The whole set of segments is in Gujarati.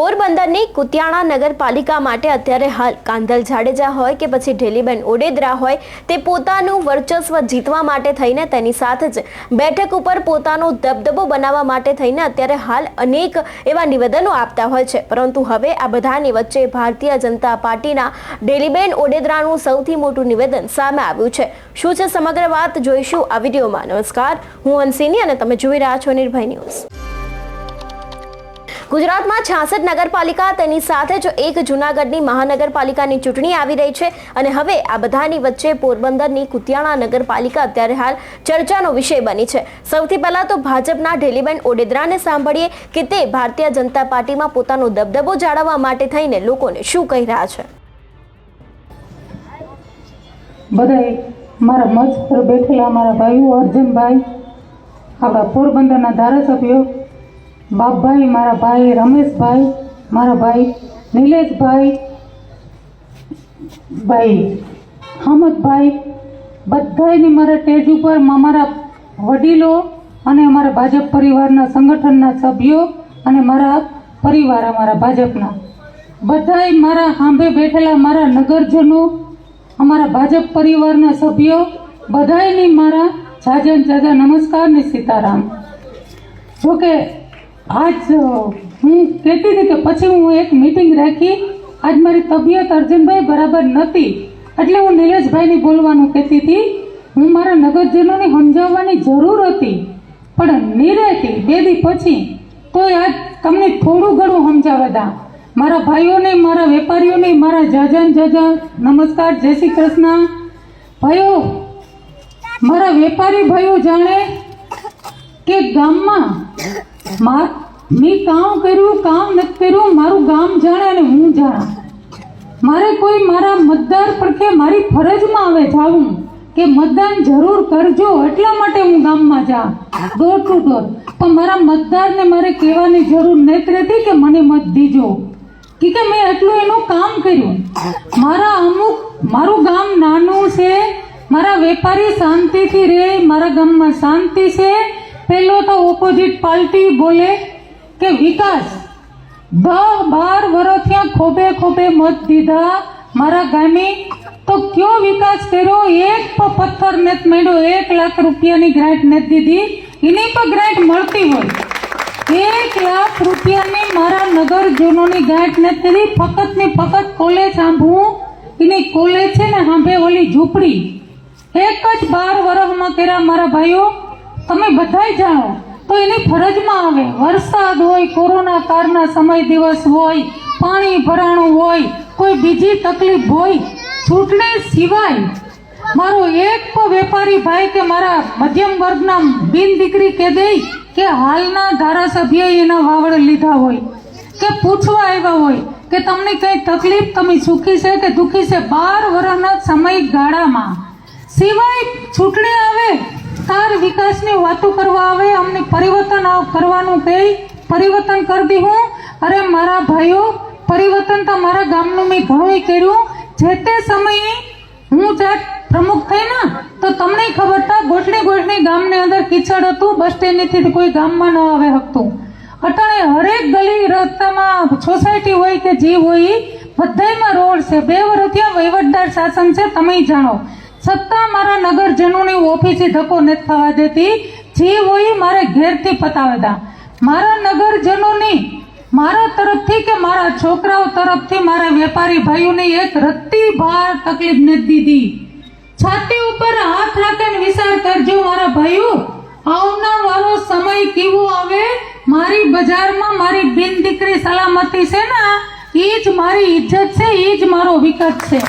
પોરબંદરની કુતિયાણા નગરપાલિકા માટે અત્યારે હાલ કાંધલ જાડેજા હોય કે પછી ઢેલીબેન ઓડેદરા હોય તે પોતાનું વર્ચસ્વ જીતવા માટે થઈને તેની સાથે જ બેઠક ઉપર પોતાનો દબદબો બનાવવા માટે થઈને અત્યારે હાલ અનેક એવા નિવેદનો આપતા હોય છે, પરંતુ હવે આ બધાની વચ્ચે ભારતીય જનતા પાર્ટીના ઢેલીબેન ઓડેદરાનું સૌથી મોટું નિવેદન સામે આવ્યું છે। શું છે સમગ્ર વાત જોઈશું આ વિડીયોમાં। નમસ્કાર, હું હંસિની અને તમે જોઈ રહ્યા છો નિર્ભય ન્યૂઝ। गुजरात में 66 नगरपालिका तेनी साथे जो एक जूनागढ़नी महानगरपालिकानी चूंटणी आवी रही छे अने हवे आ बधानी वच्चे पोरबंदरनी कुतियाणा नगरपालिका अत्यारे हाल चर्चानो विषय बनी छे। सौथी पहेला तो भाजपना ढेलीबेन ओडेदराने सांभळीए के ते भारतीय जनता पार्टीमां पोतानो दबदबो जाळववा माटे थईने लोकोने शुं कही रह्या छे। बधाई मारा मंच पर बैठेला मारा भाईओ अर्जुनभाई, आपड़ा पोरबंदरना धारासभ्यो बापभाई, मारा भाई रमेशभाई, मारा भाई नीलेशभाई, भाई हमदभाई, बधाईनी मारा स्टेज पर मारा वडीलो अने मारा भाजप परिवारना संगठनना सभ्यो अने मारा परिवार अमारा भाजपना बधाई मारा हांभे बैठेला मारा नगरजनो अमारा भाजप परिवारना सभ्यो बधाईनी मारा जाजन जाजा नमस्कार ने सीताराम। जो के आज हूँ कहती थी कि पछी हूँ एक मीटिंग राखी, आज मारी तबियत अर्जुनभाई बराबर नती એટલે હું નિલેશભાઈને બોલવાનું કહેતી હતી। હું મારા નગરજનોને સમજાવવાની જરૂર હતી પણ નિરેતી બે દી પછી તો આજ તમને થોડું ઘણું સમજાવવા દા। મારા ભાઈઓને, મારા વેપારીઓને મારા જાજાન જાજા નમસ્કાર, જય શ્રી કૃષ્ણ। ભાઈઓ, મારા વેપારી ભાઈઓ જાણે કે ગામમાં મેં કામ કર્યું કામ નથી કર્યું મારું ગામ જાણે અને હું જાણા। મારે કોઈ મારા મતદાર પડખે મારી ફરજમાં આવે જાવું કે મતદાન જરૂર કરજો, એટલા માટે હું ગામમાં જા ડોર ટુ ડોર, પણ મારા મતદારને મારે કહેવાની જરૂર નથી રહેતી કે મને મત દીજો, કે મેં એટલું એનું કામ કર્યું। મારું ગામ નાનું છે, મારા વેપારી શાંતિથી રહે, મારા ગામમાં શાંતિ છે। પહેલો તો ઓપોઝિટ પાર્ટી બોલે કે વિકાસ 10-12 વર્ષથી ખોબે ખોબે મત દીધા મારા ગામે, તો કયો વિકાસ કર્યો? એક પથ્થર નથી મળ્યો, 1 લાખ રૂપિયાની ગ્રાન્ટ નથી દીધી, એની પણ ગ્રાન્ટ મળતી હોય। 1 લાખ રૂપિયાની મારા નગરજનોની ગ્રાન્ટ નથી દીધી, ફક્ત ને ફક્ત કોલેજ સાંભળું, એની કોલેજ છે ને સાંભે ઓલી ઝૂંપડી એક જ 12 વર્ષમાં કર્યા મારા ભાઈઓ। તમે બધાય જાણો તો એની ફરજમાં આવે, વરસાદ હોય, કોરોના કાળના સમય દિવસ હોય, પાણી ભરાણું હોય, કોઈ બીજી તકલીફ હોય, ચૂંટણી સિવાય મારો એક પણ વેપારી ભાઈ કે મારા મધ્યમ વર્ગના બિન દીકરી કે દે કે હાલના ધારાસભ્યએ એના વાવડ લીધા હોય કે પૂછવા આવ્યા હોય કે તમને કઈ તકલીફ, તમે સુખી છે કે દુઃખી છે, 12 વર્ષના સમયગાળામાં સિવાય ચૂંટણી આવે તાર વિકાસની વાતો કરવા આવે, અમને પરિવર્તન કરવાનું કહે, પરિવર્તન કરી દી હું। અરે મારા ભાઈઓ, પરિવર્તન તો મારા ગામનું મેં ઘણું કર્યું। જે તે સમયે હું જાત પ્રમુખ થઈ ને તો તમને ખબર હતા ગોઠણી ગામની અંદર કિચડ હતું, બસ સ્ટેન્ડથી કોઈ ગામમાં ન આવે શકતું। અટાણે હરેક ગલી રસ્તામાં સોસાયટી હોય કે જે હોય બધામાં રોડ છે। 2 વર્ષ ત્યાં વહીવટદાર શાસન છે, તમે જાણો, છતાં મારા નગરજનોની ઓફિસે ધક્કો નથી થવા દેતી, જે હોય મારે ઘેરથી પતાવેતા। મારા નગરજનોની મારા તરફથી કે મારા છોકરાઓ તરફથી મારા વેપારી ભાઈઓને એક રત્તી ભાર તકલીફ નથી દીધી। છાતી ઉપર હાથ રાખીને વિચાર કરજો મારા ભાઈઓ, આવનાર વાળો સમય કેવો આવે, મારી બજારમાં મારી બિન દીકરી સલામતી છે ને, એ જ મારી ઇજ્જત છે, એ જ મારો વિકાસ છે।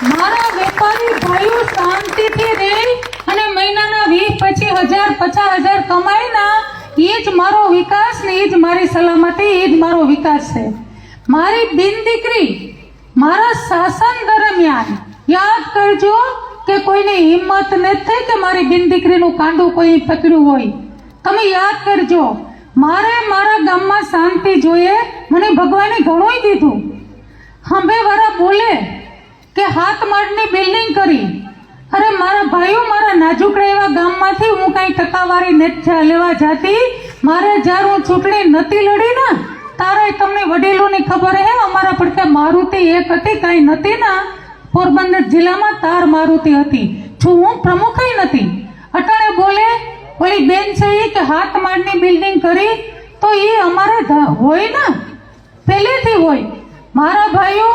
મારા વેપારી ભાઈઓ શાંતિથી રહે અને મહિનાના 20-25,000 50,000 કમાય ના, એ જ મારો વિકાસ ને, એ જ મારી સલામતી, એ જ મારો વિકાસ છે। મારી બિન દીકરી મારા શાસન દરમિયાન યાદ કરજો કે કોઈને હિંમત નથી થઈ કે મારી બિન દીકરીનું કાંડું કોઈ પકડ્યું હોય, તમે યાદ કરજો। મારે મારા ગામમાં શાંતિ જોઈએ, મને ભગવાને ઘણું દીધું। હંભે વાળા બોલે કે 7 માળની બિલ્ડિંગ કરી, અરે મારા ભાઈઓ, મારા નાજુકડા એવા ગામમાંથી હું કઈ ટકાવારી નથી લેવા જાતી। મારે જ્યારે હું ચૂંટણી નથી લડી ને તારે તમને વડીલોની ખબર હે અમારા પડખે મારુતિ એક હતી, કઈ નથી ના પોરબંદર જિલ્લામાં તાર મારુતિ હતી, છું હું પ્રમુખ નથી. અટાણે બોલે ઓલી બેન છે ઈ કે હાથ માળની બિલ્ડિંગ કરી, તો એ અમારે હોય ને પહેલેથી હોય. મારા ભાઈઓ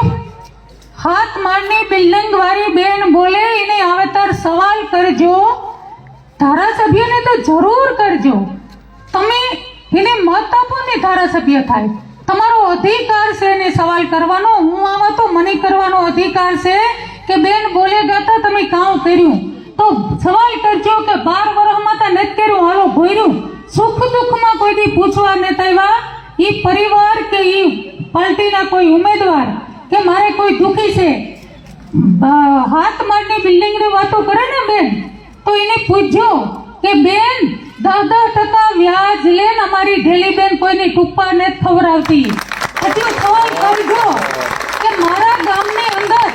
હાથ માળની બિલ્ડિંગ વાળી બેન બોલે એને આવેતર સવાલ કરજો, ધારાસભ્યને તો જરૂર કરજો. તમે એને મત આપો ને ધારાસભ્ય થાય, તમારો અધિકાર છે એને સવાલ કરવાનો. હું આમાં તો મને કરવાનો અધિકાર છે કે બેન બોલે ગાતા તમે કામ કર્યું તો સવાલ કરજો કે 12 વર્ષમાં તો નથી કર્યું, હાલો ભોર્યું. સુખ દુઃખમાં કોઈ દી પૂછવા નથી આવ્યા ઈ પરિવાર કે ઈ પાર્ટીના કોઈ ઉમેદવાર કે મારે કોઈ દુખી છે. હાથ માળની બિલ્ડિંગની વાતો કરે ને બેન, તો એને પૂછજો કે બેન 10% વ્યાજ લે ને અમારી ઢેલી બેન કોઈની ટુપ્પા ને ખવડાવતી. હજુ સવાલ કરજો કે મારા ગામની અંદર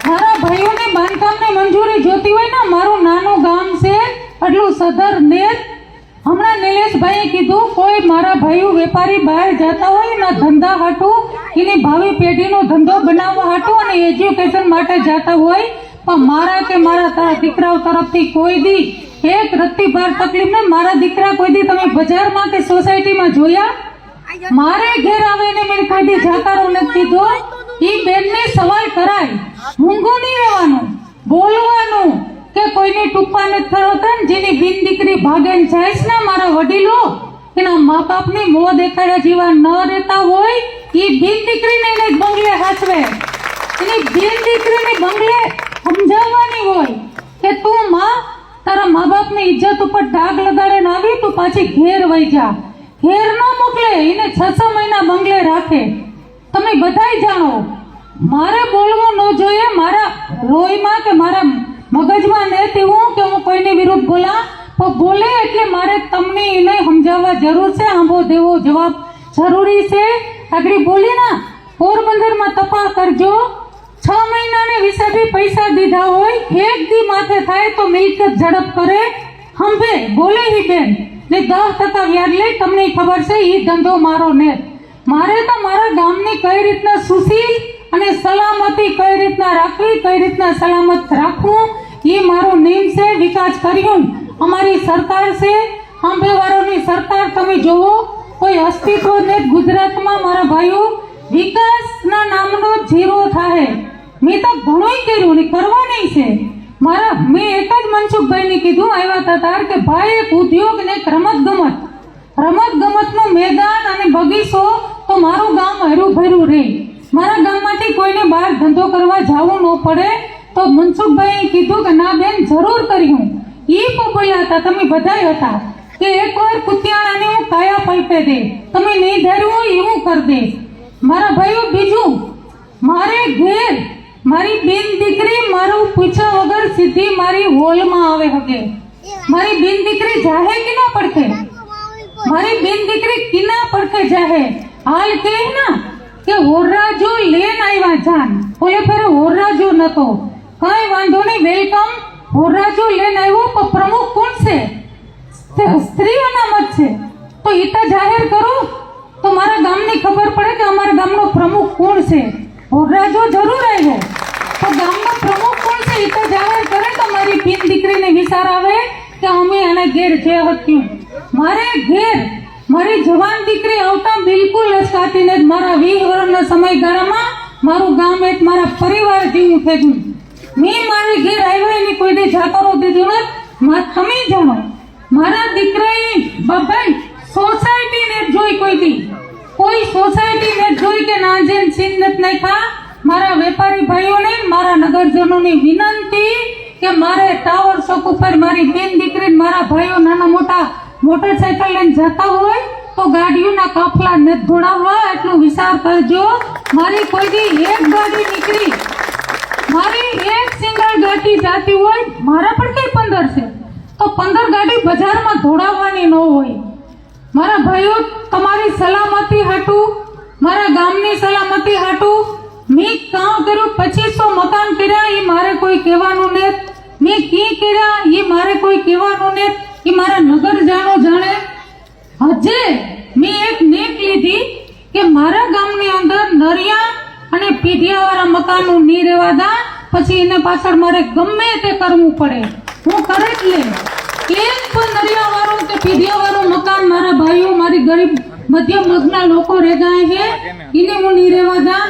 મારા ભાઈઓની બાંધકામની મંજૂરી જોતી હોય ને, મારું નાનું ગામ છે એટલું સદર નેર. હમણાં નિલેશભાઈએ કીધું કોઈ મારા ભાઈઓ વેપારી બહાર જતા હોય ને ધંધા હાટું, એની ભાવિ પેઢીનો ધંધો બનાવવા હાટું અને એજ્યુકેશન માટે જતા હોય, પણ મારા કે મારા તારા દીકરાઓ તરફથી કોઈ દી એક રત્તી બાર તકલીફ ને. મારા દીકરા કોઈ દી તમે બજારમાં કે સોસાયટીમાં જોયા? મારે ઘેર આવે ને મેં કદી જાકારો નથી કીધો. ઈ બેનને સવાલ કરાય, મૂંગું નહીં રહેવાનું, બોલવાનું કે કોઈની ટુપ્પા નથી થતા. જેની બિન દીકરી ભાગેન જાય ને મારા વડીલો એના મા બાપની મોં દેખાડ્યા જેવા ન રહેતા હોય, ઈ બિન દીકરીને એને બંગલે હાચવે. એની બિન દીકરીને બંગલે સમજાવવાની હોય કે તું માં તારા મા બાપની ઇજ્જત ઉપર ડાઘ લગાડે ને આવી તું પાછી ઘેર વઈ જા. ઘેર ન મોકલે, એને 6 મહિના બંગલે રાખે. તમે બધાય જાણો મારે બોલવું ન જોઈએ. મારા લોહીમાં કે મારા મગજમાં નથી હું કે હું કોઈની વિરુદ્ધ બોલા, પણ બોલે એટલે મારે તમને એને સમજાવવા જરૂર છે, આંબો દેવો જવાબ જરૂરી છે. આગળ બોલી ના પોરબંદરમાં તપાસ કરજો, 6 મહિનાને વિશે બી પૈસા દીધા હોય, એક દી માથે થાય તો મિલકત ઝડપ કરે. હંભે બોલે હી બેન ને 10% વ્યાજ લે. તમને ખબર છે ઈ ધંધો મારો ને. મારે તો મારા ગામની કઈ રીતના સુશીલ અને સલામતી કઈ રીતના રાખવી, કઈ રીતના સલામત રાખવું, એ મારું નિયમ છે. વિકાસ કર્યું અમારી સરકાર છે, આંબેવાળોની સરકાર. તમે જોવો કોઈ અસ્તિત્વ ને ગુજરાતમાં મારા ભાઈઓ વિકાસના નામનો જીરો થાય. મેં તો ઘણું કર્યું ને કરવાની છે. મેં એક જ મનસુખભાઈને કીધું આવ્યા હતા કે ભાઈ એક ઉદ્યોગ ને એક રમતગમતનું મેદાન અને બગીચો તો મારું ગામ હર્યું ભર્યું રહે. મારા ગામમાંથી કોઈને બહાર ધંધો કરવા જવું ન પડે. તો મનસુખભાઈએ કીધું કે ના બેન જરૂર કર્યું. એ પણ બોલ્યા હતા, તમે બધાય હતા કે એકવાર કુતિયાણાની હું કાયા પલટે દે, તમે નહીં ધાર્યું હોય એવું કરી દે. મારા ભાઈઓ બીજું મારે ઘેર મારી બેન દીકરી મારું પૂછ્યા વગર સીધી મારી હોલમાં આવે હકે. મારી બેન દીકરી જાહે કે ના પડખે? મારી બેન દીકરી કિના પડખે જાહે? હાલ કે ના કે હોરરાજો લેન આવ્યા જાન, ઓલે ફેરે હોરરાજો નતો. કઈ વાંધો નહીં, વેલકમ. હોરરાજો લેન આવ્યો, પણ પ્રમુખ કોણ છે? સ્ત્રી અનામત છે. તો એ તો જાહેર કરો તો મારા ગામની ખબર પડે કે અમારા ગામનો પ્રમુખ કોણ છે. હોરરાજો જરૂર આવ્યો, તો ગામનો પ્રમુખ કોણ છે એ તો જાહેર કરે તો મારી બેન દીકરીને વિચાર આવે કે અમે એને ઘેર જે હત્યું. મારે ઘેર મારી જવાન દીકરી આવતા બિલકુલ અચકાતી નથી. મારા 20 વર્ષના સમયગાળામાં મારું ગામ એક મારા પરિવાર જેવું થઈ ગયું. મેં મારી ઘેર આવ્યા એની કોઈ દે જાકારો દીધું નથી. તમે જાણો મારા દીકરાએ બાબાઈ સોસાયટીને જોઈ કોઈ સોસાયટીને જોઈ કે ના જેમ સીન નથી નાખ્યા. મારા વેપારી ભાઈઓને મારા નગરજનોની વિનંતી કે મારે ટાવર ચોક ઉપર મારી બેન દીકરી મારા ભાઈઓ નાના મોટા મોટરસાયકલ લઈને જતા હોય તો ગાડીઓના કાફલા ન ધોડાવવા એટલું વિચાર કરજો. મારી કોઈ દી એક ગાડી નીકળી, મારી એક સિંગલ ગાડી જાતી હોય, મારા પણ કઈ 15 છે તો 15 ગાડી બજારમાં ધોડાવવાની ન હોય. મારા ભાઈઓ તમારી સલામતી હાટું, મારા ગામની સલામતી હાટું મેં કામ કર્યું. 2500 મકાન કર્યા એ મારે કોઈ કહેવાનું નથી. મેં કી કર્યા એ મારે કોઈ કહેવાનું નથી. એ મારા નગરજનો જાણે. હજે મેં એક નેક લીધી કે મારા ગામની અંદર નરિયા અને પીઢિયાવાળા મકાનો નહીં રહેવાતા, પછી એને પાછળ મારે ગમે તે કરવું પડે, હું કરે જ લે. એક પણ નરિયાવાળું કે પીઢિયાવાળું મકાન મારા ભાઈઓ, મારી ગરીબ મધ્યમ વર્ગના લોકો રહેતા છે, એને હું નહીં રહેવાતા.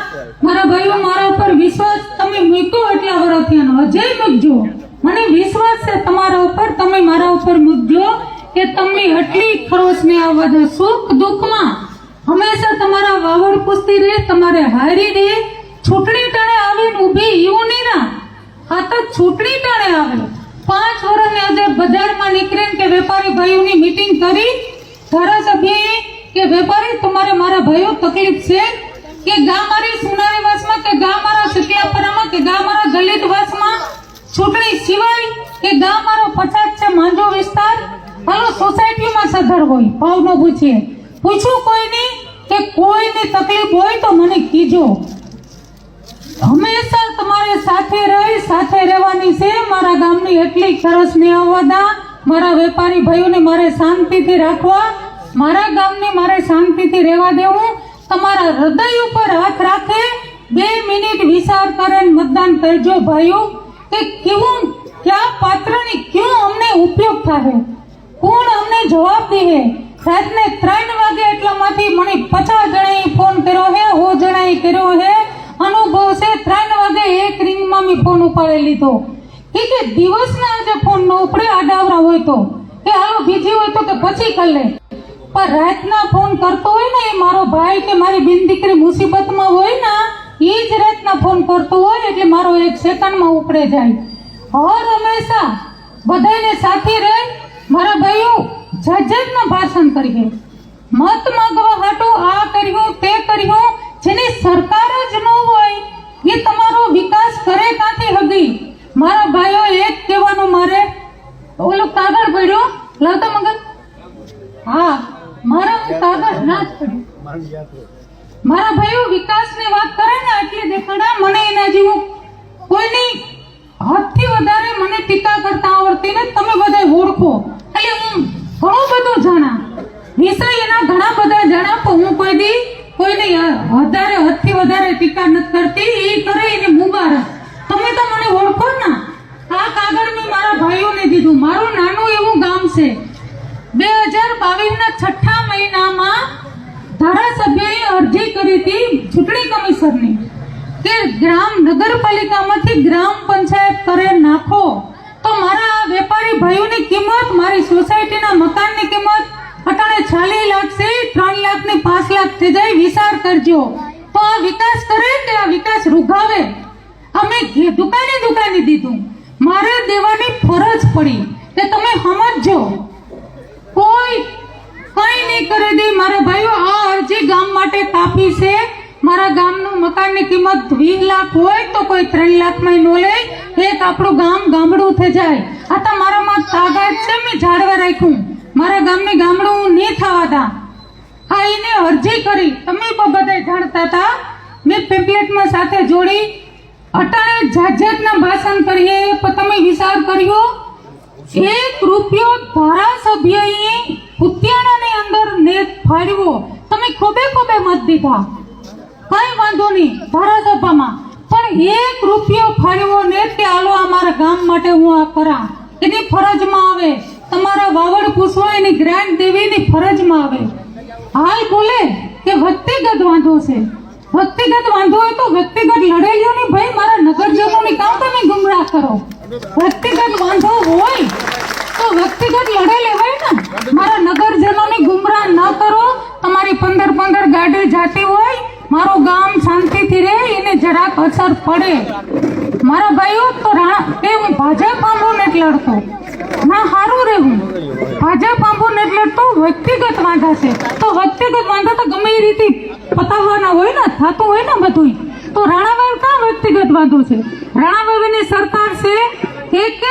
મારા ભાઈઓ, મારા ઉપર વિશ્વાસ તમે મૂક્યો એટલા વર્ષથી, હજે મૂકજો. મને વિશ્વાસ છે તમારા ઉપર, તમે મારા ઉપર મૂકજો કે તમે એટલી ખરોશને આવવા દો. સુખ દુઃખમાં હંમેશા તમારા વાવડ પૂછતી રહે, તમારે હારી રહે. ચૂંટણી ટાણે આવીને ઊભી એવું નહીં ના, આ તો ચૂંટણી ટાણે આવે. 5 વર્ષની અંદર બજારમાં નીકળીને કે વેપારી ભાઈઓની મીટિંગ કરી, ધારાસભ્યએ કે વેપારી તમારે મારા ભાઈઓ તકલીફ છે કે ગા મારી સુનારી વાસમાં કે ગા મારા શિકલાપરામાં કે ગા મારા દલિત વાસમાં ચૂંટણી સિવાય કે ગા મારો 50 છે માંજો વિસ્તાર, હાલો સોસાયટીમાં સધર હોય, ભાવ ન પૂછીએ, પૂછું કોઈની કે કોઈની તકલીફ હોય તો મને કીજો. હંમેશા તમારે સાથે રહી, સાથે રહેવાની છે. મારા ગામની એટલી ખરસ નહીં આવવાના. મારા વેપારી ભાઈઓને મારે શાંતિથી રાખવા, મારા ગામને મારે શાંતિથી રહેવા દેવું. તમારા હૃદય ઉપર હાથ રાખે 2 મિનિટ વિચાર કરે મતદાન કરજો ભાઈઓ, કે કેવું ક્યાં પાત્રની ક્યું અમને ઉપયોગ થાય, કોણ અમને જવાબ દે. રાતને 3 વાગે એટલામાંથી મને 50 જણાએ ફોન કર્યો હે, 100 જણાએ કર્યો હે. અનુભવ છે, 3 વાગે એક રિંગમાં મેં ફોન ઉપાડી લીધો કે દિવસના આજે ફોન ન ઉપડે, આડાવરા હોય તો કે હાલો બીજી હોય તો કે પછી કરી લે. પણ રાતના ફોન કરતો હોય ને એ મારો ભાઈ કે મારી બેન દીકરી મુસીબતમાં હોય ને, એ જ રાતના ફોન કરતો હોય એટલે મારો 1 સેકન્ડમાં ઉપડે જાય. હર હંમેશા બધાને સાથે રહી. મારા ભાઈઓ જજના ભાષણ કરીએ, મત માંગવા હાટો આ કર્યું તે કર્યું, જેની સરકાર જ ન હોય એ તમારો વિકાસ કરે કાંથી હગી. મારા ભાઈઓ એક કહેવાનું, મારે ઓલો કાગળ પડ્યો લાવતા મગન, હા મારા કાગળ ના જ પડ્યો. મારા ભાઈઓ વિકાસની વાત કરે ને એટલે દેખાડા, મને એના જેવું કોઈની હદથી વધારે મને ટીકા કરતા આવડતી ને. તમે બધા ઓળખો એટલે હું ઘણું બધું જાણા, વિષય એના ઘણા બધા જાણા, પણ હું કોઈ દી કોઈને વધારે હદથી વધારે ટીકા નથી કરતી. એ કરે એને મુબારક. તમે તો મને ઓળખો ને. આ કાગળ મેં મારા ભાઈઓને દીધું. મારું નાનું એવું ગામ છે. 2022ના 6થા મહિનામાં ધારાસભ્યએ અરજી કરી હતી ચૂંટણી કમિશનની કે નગરપાલિકામાંથી ગ્રામ પંચાયત કરે નાખો તો મારા વેપારી ભાઈઓની કિંમત, મારી સોસાયટીના મકાનની કિંમત અટાણે 40 લાખ છે, 3 લાખ ને 5 લાખ થઈ જાય. વિચાર કરજો. તો આ વિકાસ કરે કે આ વિકાસ રૂગાવે? અમે દુકાને દીધું, મારે દેવાની ફરજ પડી કે તમે સમજો. કોઈ કઈ નહીં કરે દે. મારા ભાઈઓ આ અરજી ગામ માટે કાફી છે. મારા ગામનું મકાનની કિંમત 20 લાખ હોય તો કોઈ 3 લાખમાં ન લે. એક આપણું ગામડું થઈ જાય. આ તો મારામાં તાકાત છે, મેં જાળવા રાખ્યું. મારા ગામને ગામડું નહીં થવા દા. આ એને અરજી કરી, તમે પણ બધા જાણતા હતા. મેં પેમ્પલેટમાં સાથે જોડી અટાણે જાતના ભાષણ કરીએ, પણ તમે વિચાર કર્યો 1 રૂપિયો ધારાસભ્યએ ઉત્યાણાની અંદર નેત ફાળવ્યો. તમે ખોબે મત દીધા, કઈ વાંધો નહીં ધારાસભામાં, પણ 1 રૂપિયો ફાળવ્યો નેત કે હાલો અમારા ગામ માટે હું આ કરા. એની ફરજમાં આવે. તમારા વાવડ પૂછવા એની ગ્રાન્ટ દેવી એની ફરજમાં આવે. હાલ બોલે કે વ્યક્તિગત વાંધો છે. વ્યક્તિગત વાંધો હોય તો વ્યક્તિગત લડેલીઓ ની ભાઈ, મારા નગરજનોની કામ તમે ગુમરાહ કરો. વ્યક્તિગત વાંધો હોય તો વ્યક્તિગત લડે લેવાય ને. મારા નગરજનોની ગુમરાહ ન કરો. તમારી 15 ગાડી જાતી હોય, મારું ગામ શાંતિથી રહે, એને જરાક અસર પડે. મારા ભાઈઓ તો કે હું ભાજપ આંબો ને લડતો ના, સારું રહેવું. ભાજપ આંબો ને લડતો વ્યક્તિગત વાંધા છે. તો વ્યક્તિગત વાંધા તો ગમે એ રીતે પતાવવાના હોય ને, થતું હોય ને બધું. તો રાણાવાવ ક્યાં વ્યક્તિગત વાંધો છે? રાણાવાવની સરકાર છે, એક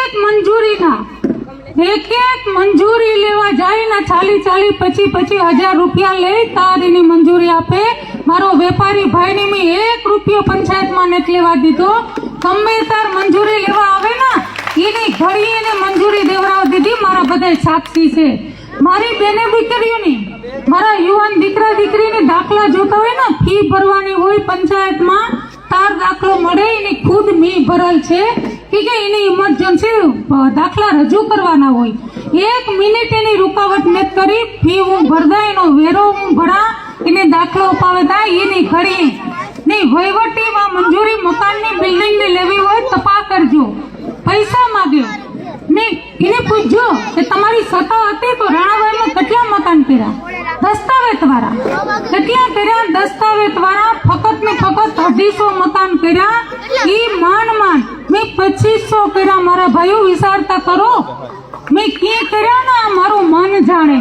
મંજૂરી લેવા જાય ને 40 25,000 રૂપિયા લઈ તારીની મંજૂરી આપે. મારો વેપારી ભાઈને મેં 1 રૂપિયો પંચાયતમાં નથી લેવા દીધો. ગમે તાર મંજૂરી લેવા આવે ને એની ઘડી એને મંજૂરી દેવડાવી દીધી. મારા બધા સાક્ષી છે. મારી બેને દીકરીઓની મારા યુવાન દીકરા દીકરીને દાખલા જોતા હોય ને, ફી ભરવાની હોય પંચાયતમાં, તાર દાખલો મળે એની ખુદ મી ભરેલ છે કે એની ઇમરજન્સી દાખલા રજૂ કરવાના હોય. 1 મિનિટ એની રૂકાવટ નથી કરી, ફી હું ભરદા, એનો વેરો હું ભરા, એને દાખલો અપાવતા એની ઘડી નહીં. વહીવટીમાં મંજૂરી મકાનની બિલ્ડિંગની લેવી હોય તપા કરજો, પૈસા માગ્યો નહીં. એને પૂછજો કે તમારી સત્તા હતી તો રાણાભાઈમાં કેટલા મકાન કર્યા, દસ્તાવેજ વાળા કેટલા કર્યા, દસ્તાવેજ વાળા ફક્ત ને ફક્ત 250 મકાન કર્યા. ઈ માંડ મેં 2500 કર્યા. મારા ભાઈઓ વિચારતા કરો મેં ક્યાં કર્યા ને, મારું મન જાણે.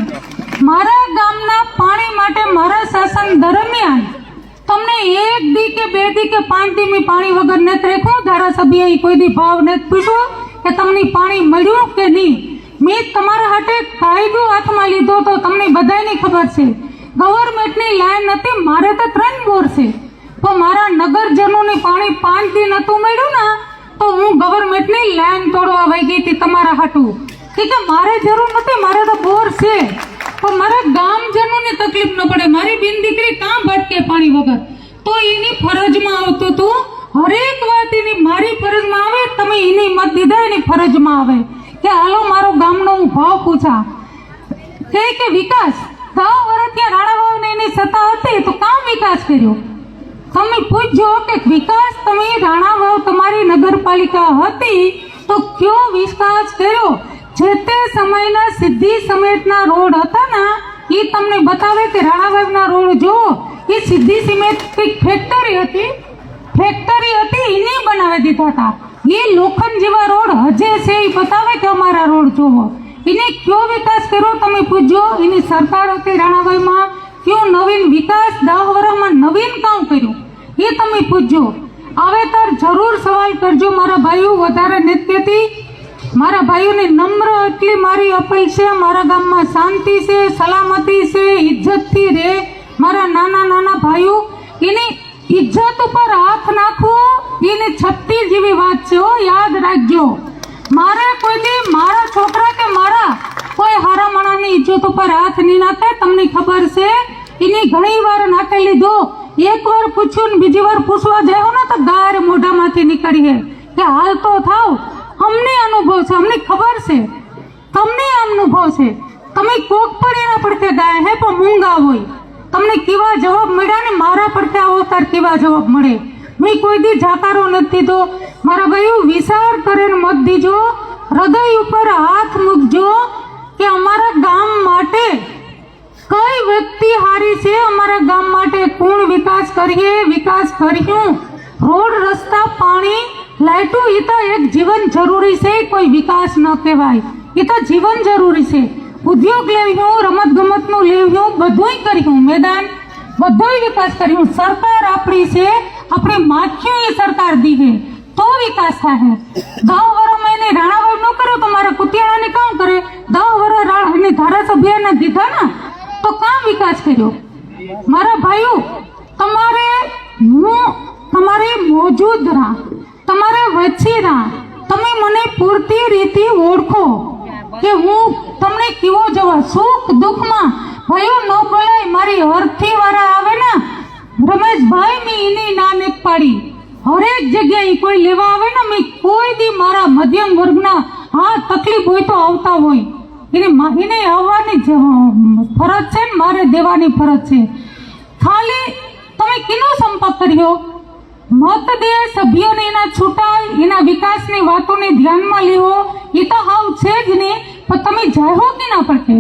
મારા ગામના પાણી માટે મારા શાસન દરમિયાન તમને 1 દી કે 2 દી કે 5 દી મેં પાણી વગર નથી રાખ્યું. ધારાસભ્યએ કોઈ દી ભાવ નથી પૂછ્યો કે તમને પાણી મળ્યું કે નહીં. મેં તમારા હાટે કાયદો હાથમાં લીધો તો તમને બધાની ખબર છે. ગવર્મેન્ટની લાઈન નથી, મારે તો 3 બોર છે, તો મારા નગરજનોને પાણી 5 દી નતું મળ્યું ને તો હું ગવર્મેન્ટની લાઈન તોડવા વહી ગઈ હતી તમારા હાટું. કે મારે જરૂર નથી, મારે તો બોર છે, પણ મારા ગામજનોને તકલીફ ન પડે. મારી બેન દીકરી કાં ભટકે પાણી વગર, તો એની ફરજમાં આવતું હતું. હરેક વાત એની મારી ફરજમાં આવે, તમે એની મત દીધા એની ફરજમાં આવે કે હાલો મારો ગામનો હું ભાવ પૂછા કે વિકાસ 10 વર્ષ ત્યાં રાણાભાઈને એની સત્તા હતી તો કામ વિકાસ કર્યો. તમે પૂછજો કે વિકાસ તમે રાણાભાવ તમારી નગરપાલિકા હતી તો કયો વિકાસ કર્યો. જે તે સમયના સિદ્ધિ સમેતના રોડ હતા ને એ તમને બતાવે કે રાણાભાઈના રોડ જો એ સિદ્ધિ સિમેન્ટ કઈક ફેક્ટરી હતી એને બનાવી દીધા હતા. એ લોખંડ જેવા રોડ હજે છે એ બતાવે કે અમારા રોડ જોવો. એને કયો વિકાસ કર્યો તમે પૂછજો. એની સરકાર હતી રાણાભાઈમાં, કયો નવીન વિકાસ 10 વર્ષમાં નવીન કામ કર્યું એ તમે પૂછજો. આવે તાર જરૂર સવાલ કરજો મારા ભાઈઓ, વધારે નથી કહેતી. મારા ભાઈઓને નમ્ર એટલી મારી અપીલ છે, મારા ગામમાં શાંતિ છે, સલામતી છે, ઇજ્જતથી રહે. મારા નાના ભાઈઓ, એની ઇજ્જત ઉપર હાથ નાખવો એની છત્તી જેવી વાત છે, યાદ રાખજો. મારે કોઈ દી મારા છોકરા કે મારા કોઈ હારા માણાની ઇજ્જત ઉપર હાથ નહીં નાખે. તમને ખબર છે એની ઘણી વાર નાખી લીધો. એક વાર પૂછ્યું ને બીજી વાર પૂછવા જાઓ ને તો ગાર મોઢામાંથી નીકળીએ કે હાલ તો થાવ. અમને અનુભવ છે, અમને ખબર છે, તમને અનુભવ છે. તમે કોક પણ એના પડખે ગાય હે પણ મૂંગા હોય. તમને કેવા જવાબ મળ્યા ને મારા પડખે આવો તાર કેવા જવાબ મળે. મેં કોઈ દી જાકારો નથી દીધો. મારા ભાઈઓ વિચાર કરીને મત દીજો, હૃદય ઉપર હાથ મૂકજો કે અમારા ગામ માટે કઈ વ્યક્તિ હારી છે, અમારા ગામ માટે કોણ વિકાસ કર્યું. રોડ રસ્તા પાણી લાઈટો એ તો એક જીવન જરૂરી છે, કોઈ વિકાસ ન કહેવાય. એ તો જીવન જરૂરી છે. ઉદ્યોગ લેવ્યું, રમત ગમતનું લેવ્યું, બધુંય કર્યું, મેદાન બધોય વિકાસ કર્યું. સરકાર આપણી છે, આપણે માખ્યું એ સરકાર દીધે તો વિકાસ થાય. 10 વર્ષમાં એને રાણાભાઈ ન કર્યો તો મારા કુતિયાણાને કામ કરે. 10 વર્ષ એને ધારાસભ્યને દીધા ને તો કામ વિકાસ કર્યો. મારા ભાઈઓ, તમારે મોજૂદ રહા, તમારે વચ્ચે રહા, તમે મને પૂરતી રીતે ઓળખો કે હું તમને કેવો જવાબ સુખ દુઃખમાં ભાઈઓ ન બોલાય. મારી હરથી વાળા આવે ને રમેશભાઈ મેં એની ના નથી પાડી. હરેક જગ્યાએ કોઈ લેવા આવે ને મેં કોઈ દી મારા મધ્યમ વર્ગના હા તકલીફ હોય તો આવતા હોય એને આવવાની ફરજ છે ને મારે દેવાની ફરજ છે. ખાલી તમે કેનો સંપર્ક કર્યો? મત દે સભ્યોને એના છૂટાય, એના વિકાસની વાતોને ધ્યાનમાં લેવો એ તો હાવ છે જ નહીં. પણ તમે જાહો કે ના પડકે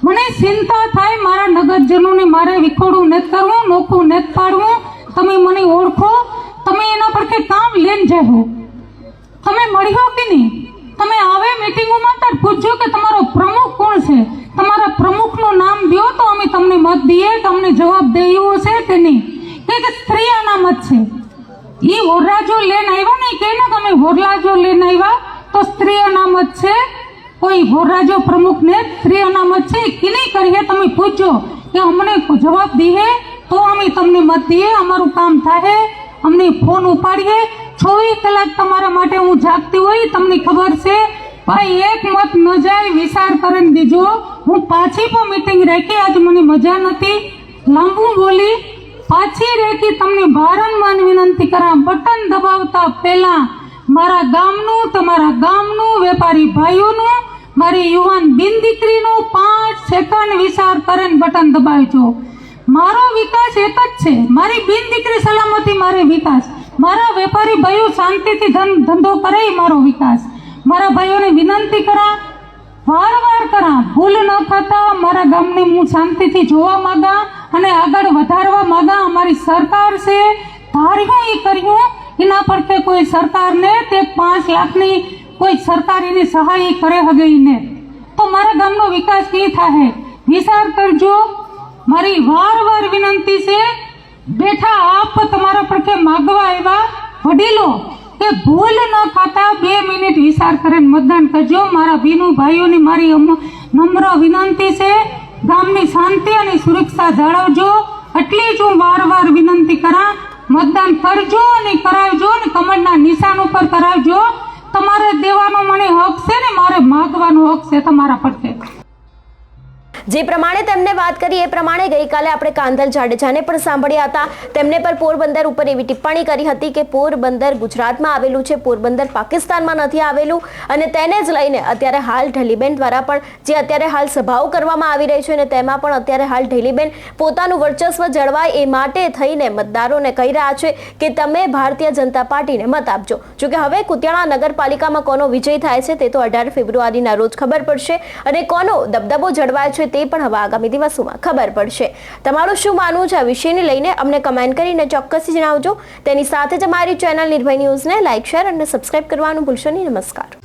મને ચિંતા થાય. મારા નગરજનોને મારે વિખોડું નથી કરવું, નોખું નથી પાડવું. તમે મને ઓળખો, તમે એના પડકે કામ લઈને જાહો. તમે મળ્યો કે નહીં? તમે આવે મીટિંગોમાં તાર પૂછજો કે તમારો પ્રમુખ કોણ છે, તમારા પ્રમુખનું નામ દો તો અમે તમને મત દઈએ. તમને જવાબ દે એવો છે કે નહીં? કે સ્ત્રી અનામત છે એ હોરરાજો લઈને આવ્યા નહીં કે તમે હોરરાજો લઈને આવ્યા તો સ્ત્રી અનામત છે. કોઈ હોરરાજો પ્રમુખને સ્ત્રી અનામત છે કે નહીં કરીએ તમે પૂછજો કે અમને જવાબ દઈએ તો અમે તમને મત દઈએ. અમારું કામ થાય, અમને ફોન ઉપાડીએ. 24 કલાક તમારા માટે હું જાગતી હોય, તમને ખબર છે. ભાઈ એક મત ન જાય વિચાર કરીને દીજો. હું પાછી પણ મીટિંગ રાખી, આજ મને મજા નથી, લાંબુ બોલી, પાછી રાખી. તમને વારંવાર વિનંતી કરા, બટન દબાવતા પહેલા મારા ગામનું, તમારા ગામનું, વેપારી ભાઈઓનું, મારી યુવાન બિન દીકરીનું 5 સેકન્ડ વિચાર કરીને બટન દબાવજો. મારો વિકાસ એક જ છે, મારી બિન દીકરી સલામતી, મારે વિકાસ. મારા વેપારી ભાઈઓ શાંતિથી ધંધો કરે, મારો વિકાસ. મારા ભાઈઓને વિનંતી કરા, વારવાર કરા, ભૂલ ન થતા મારા ગામને હું શાંતિથી જોવા માંગા અને આગળ વધારવા માંગા. અમારી સરકાર છે, ધાર્યું એ કર્યું, એના પર કે કોઈ સરકારને તે 5 લાખની કોઈ સરકારીની સહાય કરે હગે ને તો મારા ગામનો વિકાસ નહીં થાય. વિચાર કરજો. મારી વારવાર વિનંતી છે, બેઠા આપ તમારા પડખે માગવા આવ્યા વડીલો કે ભૂલ ન થતા 2 મિનિટ વિચાર કરીને મતદાન કરજો. મારા ભીનું ભાઈઓની મારી નમ્ર વિનંતી છે, ગામની શાંતિ અને સુરક્ષા જાળવજો. એટલી જ હું વારવાર વિનંતી કરા, મતદાન કરજો અને કરાવજો અને કમળના નિશાન ઉપર કરાવજો. તમારે દેવાનો મને હક છે ને મારે માગવાનો હક છે તમારા પડખે. જે પ્રમાણે તેમને વાત કરી એ પ્રમાણે ગઈકાલે આપણે કાંધલ જાડેજાને પણ સાંભળ્યા હતા. તેમને પર પોરબંદર ઉપર એવી ટિપ્પણી કરી હતી કે પોરબંદર ગુજરાતમાં આવેલું છે, પોરબંદર પાકિસ્તાનમાં નથી આવેલું અને તેને જ લઈને અત્યારે હાલ ઢલીબેન દ્વારા પણ જે અત્યારે હાલ સભાઓ કરવામાં આવી રહી છે અને તેમાં પણ અત્યારે હાલ ઢલીબેન પોતાનું વર્ચસ્વ જળવાય એ માટે થઈને મતદારોને કહી રહ્યા છે કે તમે ભારતીય જનતા પાર્ટીને મત આપજો. જોકે હવે કુતિયાણા નગરપાલિકામાં કોનો વિજય થાય છે તે તો 18 ફેબ્રુઆરીના રોજ ખબર પડશે અને કોનો દબદબો જળવાય છે તે પણ હવે આગામી દિવસોમાં ખબર પડશે. તમારું શું માનવું છે આ વિષયને લઈને અમને કમેન્ટ કરીને ચોક્કસથી જણાવજો. તેની સાથે જ અમારી ચેનલ નિર્ભય ન્યૂઝને લાઇક, શેર અને સબસ્ક્રાઇબ કરવાનું ભૂલશો નહીં. નમસ્કાર.